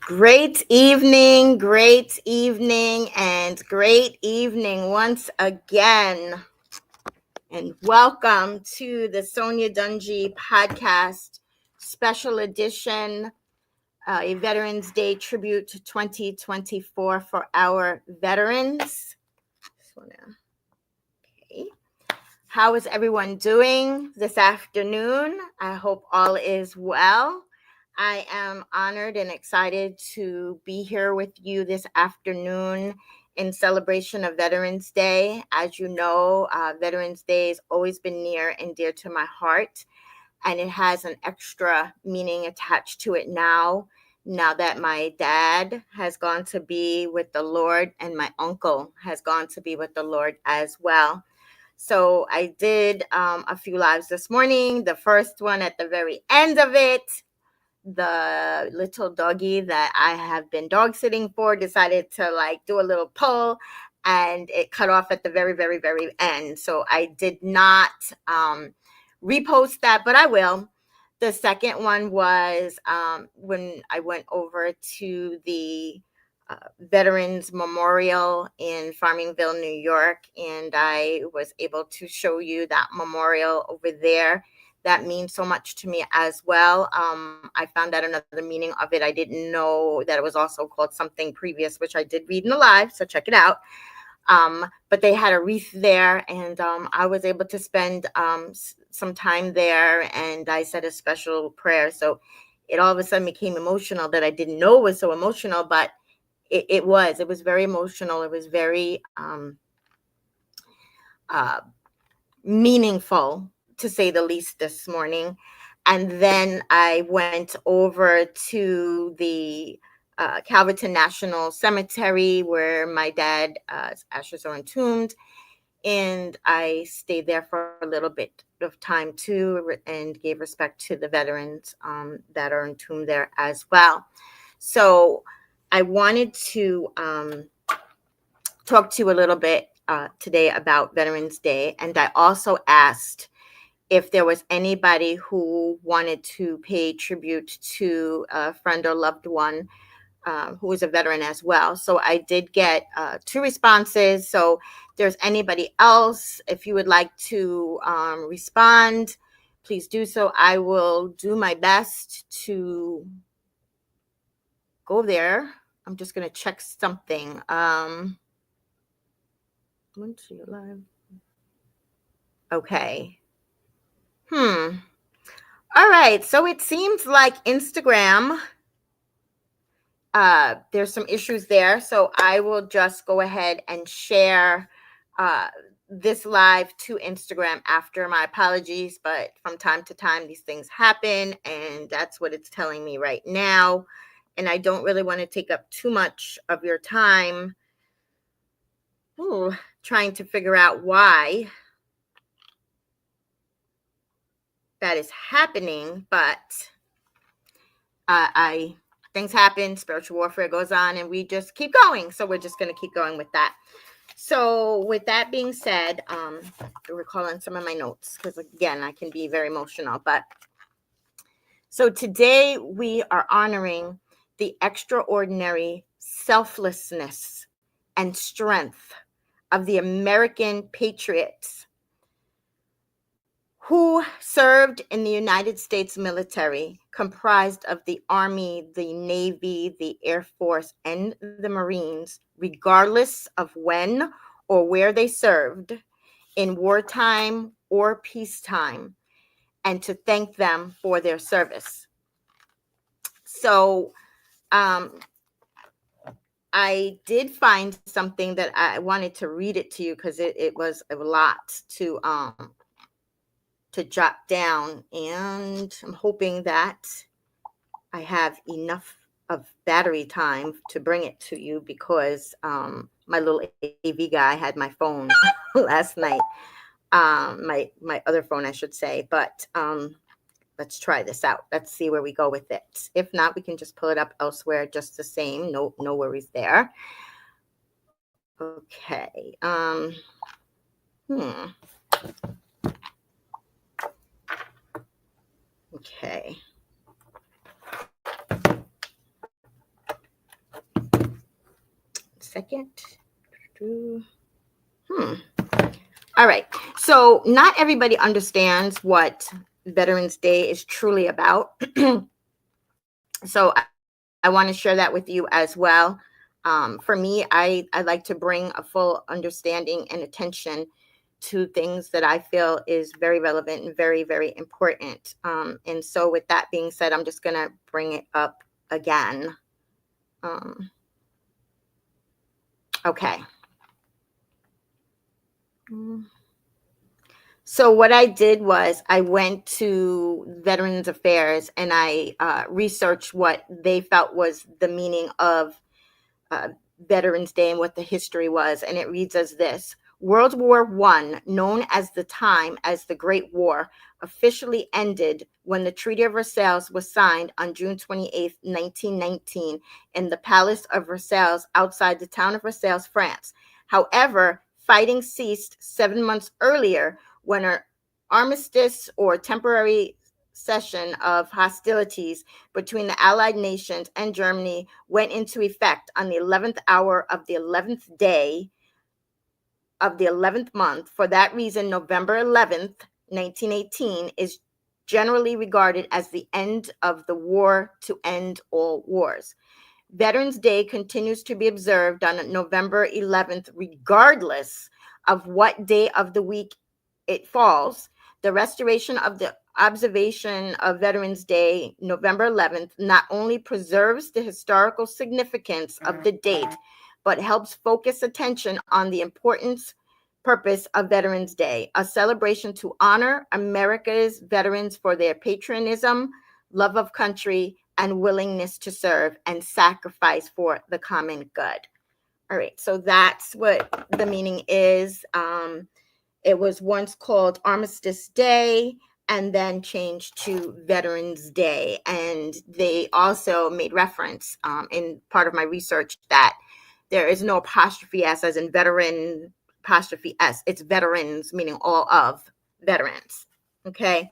Great evening, and great evening once again. And welcome to the Sonya Dungee podcast, special edition, a Veterans Day tribute to 2024 for our veterans. Okay. How is everyone doing this afternoon? I hope all is well. I am honored and excited to be here with you this afternoon in celebration of Veterans Day. As you know, Veterans Day has always been near and dear to my heart, and it has an extra meaning attached to it now that my dad has gone to be with the Lord and my uncle has gone to be with the Lord as well. So I did a few lives this morning. The first one at the very end of it, the little doggy that I have been dog sitting for decided to do a little pull, and it cut off at the very, very, very end. So I did not repost that, but I will. The second one was when I went over to the Veterans Memorial in Farmingville, New York, and I was able to show you that memorial over there. That means so much to me as well. I found out another meaning of it. I didn't know that it was also called something previous, which I did read in the live, so check it out. But they had a wreath there, and I was able to spend some time there, and I said a special prayer. So it all of a sudden became emotional that I didn't know was so emotional, but it was very emotional. It was very uh, meaningful, to say the least, this morning. And then I went over to the Calverton National Cemetery where my dad's ashes are entombed. And I stayed there for a little bit of time too, and gave respect to the veterans that are entombed there as well. So I wanted to talk to you a little bit today about Veterans Day. And I also asked if there was anybody who wanted to pay tribute to a friend or loved one who was a veteran as well. So I did get 2 responses. So if there's anybody else, if you would like to respond, please do so. I will do my best to go there. I'm just going to check something. Okay. All right. So it seems like Instagram, there's some issues there. So I will just go ahead and share this live to Instagram after. My apologies, but from time to time, these things happen, and that's what it's telling me right now. And I don't really want to take up too much of your time trying to figure out why that is happening, but things happen, spiritual warfare goes on, and we just keep going. So we're just going to keep going with that. So with that being said, recalling some of my notes, because again, I can be very emotional. But so today we are honoring the extraordinary selflessness and strength of the American patriots who served in the United States military, comprised of the Army, the Navy, the Air Force, and the Marines, regardless of when or where they served, in wartime or peacetime, and to thank them for their service. So I did find something that I wanted to read it to you, because it was a lot to jot down, and I'm hoping that I have enough of battery time to bring it to you, because my little AV guy had my phone last night, my other phone, I should say. But let's try this out. Let's see where we go with it. If not, we can just pull it up elsewhere just the same. No worries there. Okay. Okay. second. All right. So not everybody understands what Veterans Day is truly about. So I want to share that with you as well. For me, I like to bring a full understanding and attention to things that I feel is very relevant and very, very important. And so with that being said, I'm just going to bring it up again. Okay. So what I did was I went to Veterans Affairs and I researched what they felt was the meaning of uh, Veterans Day and what the history was. And it reads as this: World War I, known as the time as the Great War, officially ended when the Treaty of Versailles was signed on June 28, 1919, in the Palace of Versailles outside the town of Versailles, France. However, fighting ceased 7 months earlier when an armistice or temporary cessation of hostilities between the Allied nations and Germany went into effect on the 11th hour of the 11th day of the 11th month. For that reason, November 11th, 1918 is generally regarded as the end of the war to end all wars. Veterans Day continues to be observed on November 11th, regardless of what day of the week it falls. The restoration of the observation of Veterans Day, November 11th, not only preserves the historical significance of the date, but helps focus attention on the importance purpose of Veterans Day, a celebration to honor America's veterans for their patriotism, love of country, and willingness to serve and sacrifice for the common good. All right, so that's what the meaning is. It was once called Armistice Day and then changed to Veterans Day. And they also made reference in part of my research that there is no apostrophe S as in veteran apostrophe S. It's veterans, meaning all of veterans. Okay.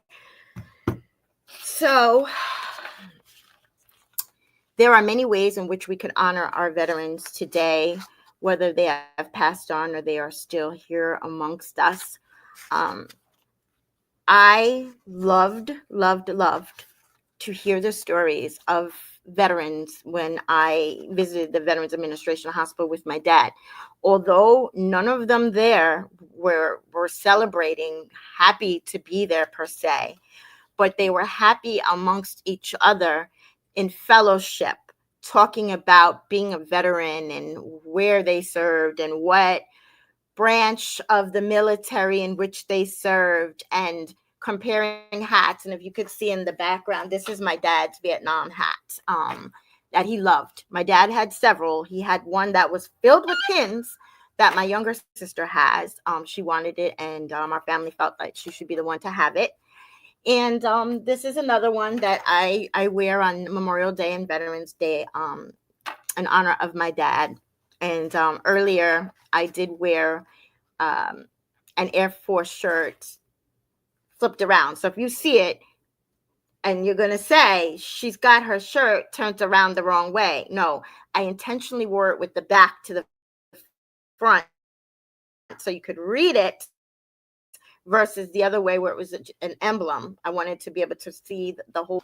So there are many ways in which we could honor our veterans today, whether they have passed on or they are still here amongst us. I loved to hear the stories of veterans when I visited the Veterans Administration Hospital with my dad. Although none of them there were celebrating, happy to be there per se, but they were happy amongst each other in fellowship, talking about being a veteran and where they served and what branch of the military in which they served, and comparing hats. And if you could see in the background, this is my dad's Vietnam hat that he loved. My dad had several. He had one that was filled with pins that my younger sister has. She wanted it, and our family felt like she should be the one to have it. And this is another one that I wear on Memorial Day and Veterans Day in honor of my dad. And earlier, I did wear an Air Force shirt flipped around. So if you see it and you're going to say, she's got her shirt turned around the wrong way. No, I intentionally wore it with the back to the front so you could read it versus the other way where it was an emblem. I wanted to be able to see the whole.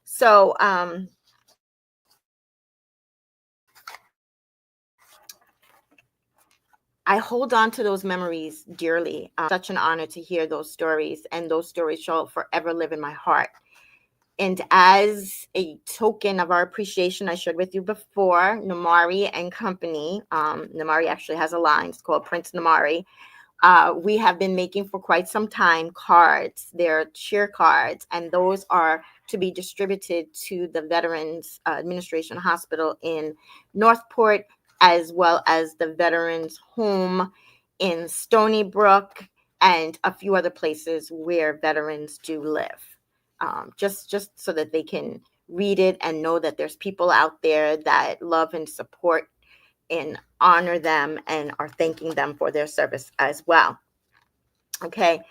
So, I hold on to those memories dearly. Such an honor to hear those stories, and those stories shall forever live in my heart. And as a token of our appreciation, I shared with you before, Namari and Company. Namari actually has a line. It's called Prince Namari. We have been making for quite some time cards. They're cheer cards, and those are to be distributed to the Veterans Administration Hospital in Northport, as well as the Veterans Home in Stony Brook, and a few other places where veterans do live. Just so that they can read it and know that there's people out there that love and support and honor them and are thanking them for their service as well. Okay,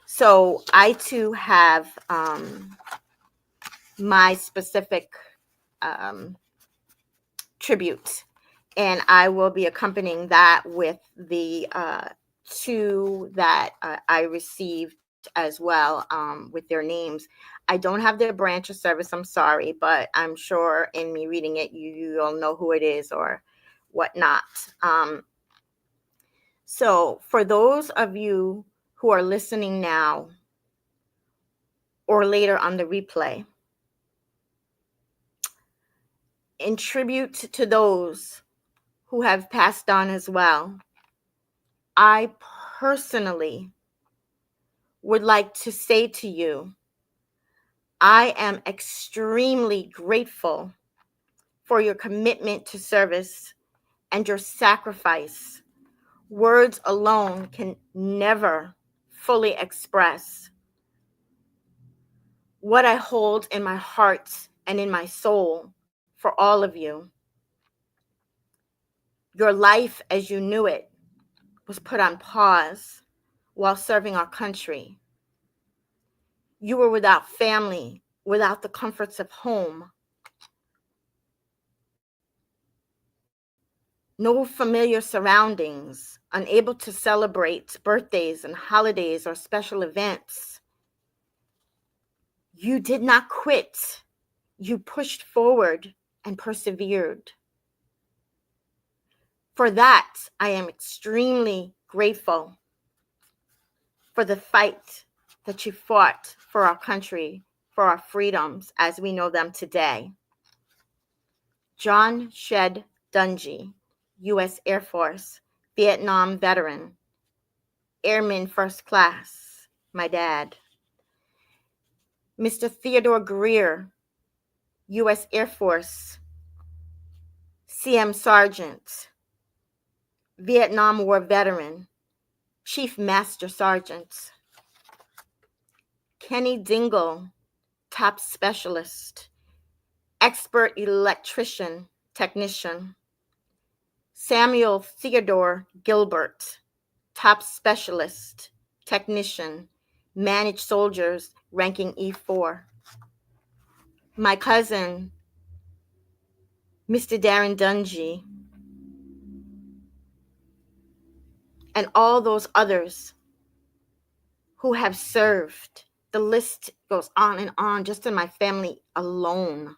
so I too have my specific tribute And I will be accompanying that with the two that I received as well, with their names. I don't have their branch of service, I'm sorry, but I'm sure in me reading it, you'll know who it is or whatnot. So, for those of you who are listening now or later on the replay, in tribute to those who have passed on as well, I personally would like to say to you, I am extremely grateful for your commitment to service and your sacrifice. Words alone can never fully express what I hold in my heart and in my soul for all of you. Your life as you knew it was put on pause while serving our country. You were without family, without the comforts of home, no familiar surroundings, unable to celebrate birthdays and holidays or special events. You did not quit. You pushed forward and persevered. For that, I am extremely grateful for the fight that you fought for our country, for our freedoms as we know them today. John Shed Dungee, U.S. Air Force, Vietnam veteran, Airman First Class, my dad. Mr. Theodore Greer, U.S. Air Force, CM Sergeant, Vietnam War veteran, Chief Master Sergeant. Kenny Dingle, top specialist, expert electrician, technician. Samuel Theodore Gilbert, top specialist, technician, managed soldiers, ranking E4. My cousin, Mr. Darren Dungee, and all those others who have served. The list goes on and on, just in my family alone.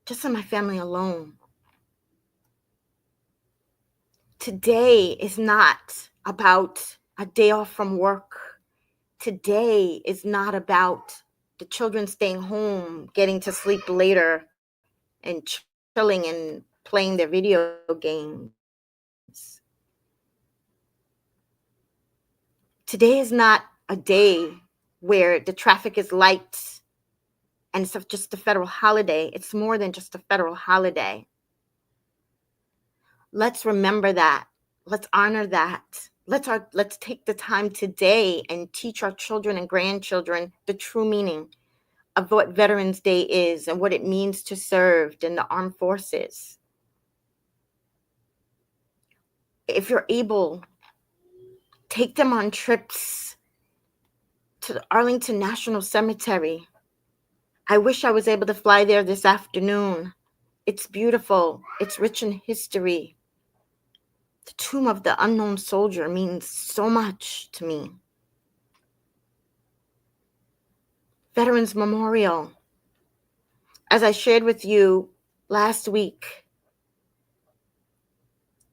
Just in my family alone. Today is not about a day off from work. Today is not about the children staying home, getting to sleep later, and chilling and playing their video games. Today is not a day where the traffic is light and it's just a federal holiday. It's more than just a federal holiday. Let's remember that. Let's honor that. Let's take the time today and teach our children and grandchildren the true meaning of what Veterans Day is and what it means to serve in the armed forces. If you're able, take them on trips to the Arlington National Cemetery. I wish I was able to fly there this afternoon. It's beautiful. It's rich in history. The Tomb of the Unknown Soldier means so much to me. Veterans Memorial. As I shared with you last week,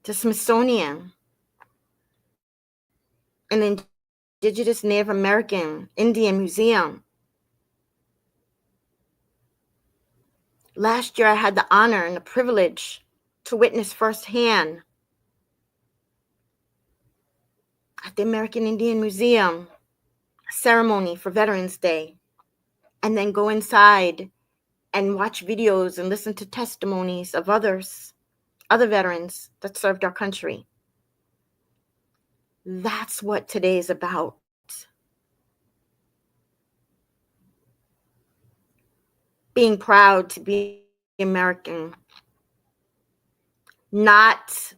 the Smithsonian, an Indigenous Native American Indian Museum. Last year, I had the honor and the privilege to witness firsthand at the American Indian Museum a ceremony for Veterans Day, and then go inside and watch videos and listen to testimonies of other veterans that served our country. That's what today is about. Being proud to be American, not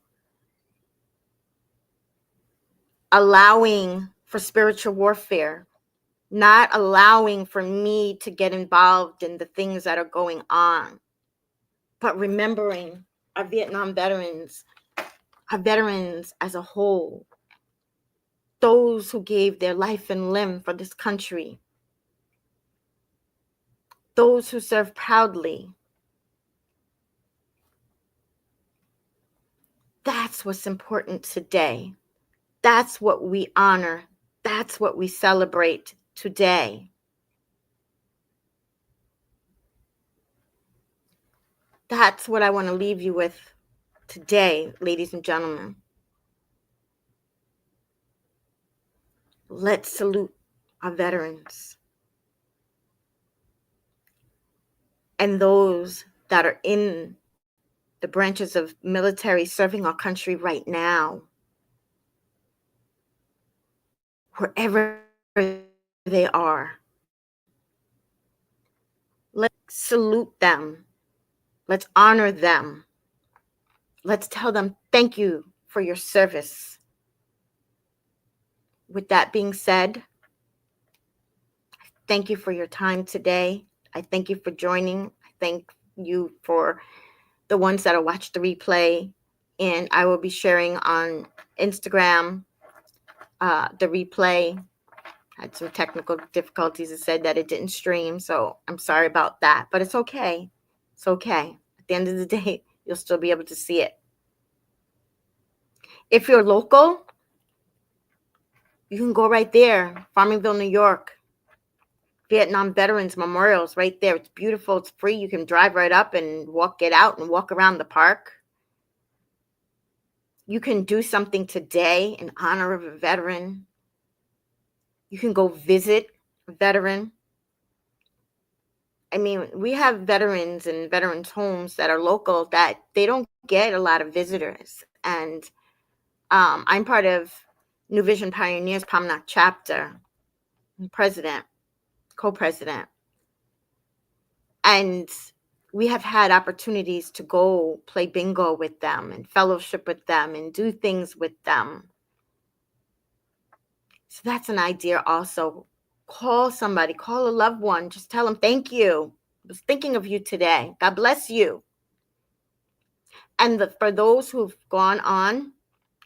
allowing for spiritual warfare, not allowing for me to get involved in the things that are going on, but remembering our Vietnam veterans, our veterans as a whole, those who gave their life and limb for this country, those who serve proudly. That's what's important today. That's what we honor. That's what we celebrate today. That's what I want to leave you with today, ladies and gentlemen. Let's salute our veterans and those that are in the branches of military serving our country right now, wherever they are. Let's salute them. Let's honor them. Let's tell them thank you for your service. With that being said, thank you for your time today. I thank you for joining. I thank you for the ones that'll watch the replay. And I will be sharing on Instagram the replay. Had some technical difficulties. It said that it didn't stream, so I'm sorry about that. But it's okay. It's okay. At the end of the day, you'll still be able to see it. If you're local, you can go right there, Farmingville, New York. Vietnam Veterans Memorials right there. It's beautiful. It's free. You can drive right up and get out and walk around the park. You can do something today in honor of a veteran. You can go visit a veteran. I mean, we have veterans and veterans homes that are local that they don't get a lot of visitors. And I'm part of New Vision Pioneers Pamnak chapter, president, co-president. And we have had opportunities to go play bingo with them and fellowship with them and do things with them. So that's an idea also. Call somebody, call a loved one, just tell them thank you. I was thinking of you today. God bless you. And for those who've gone on,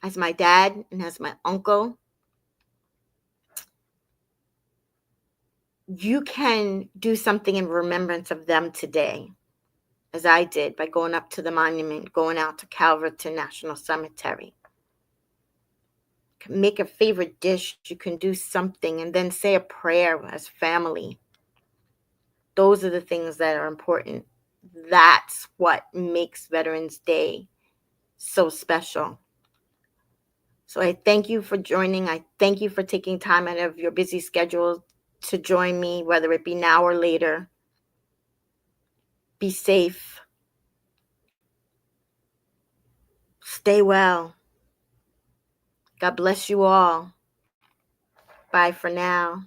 as my dad and as my uncle, you can do something in remembrance of them today, as I did by going up to the monument, going out to Calverton National Cemetery. You can make a favorite dish, you can do something, and then say a prayer as family. Those are the things that are important. That's what makes Veterans Day so special. So I thank you for joining. I thank you for taking time out of your busy schedule to join me, whether it be now or later. Be safe. Stay well. God bless you all. Bye for now.